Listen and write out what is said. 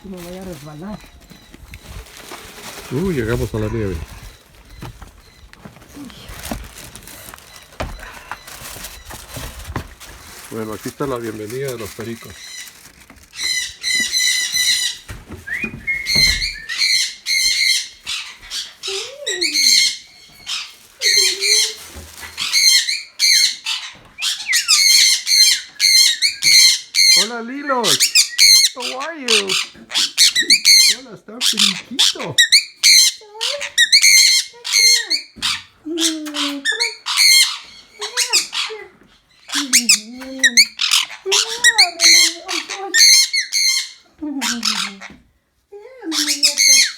que me vaya a resbalar. Llegamos a la nieve. Bueno, aquí está la bienvenida de los pericos. Hola, Lilos. How are you? Hola, está periquito.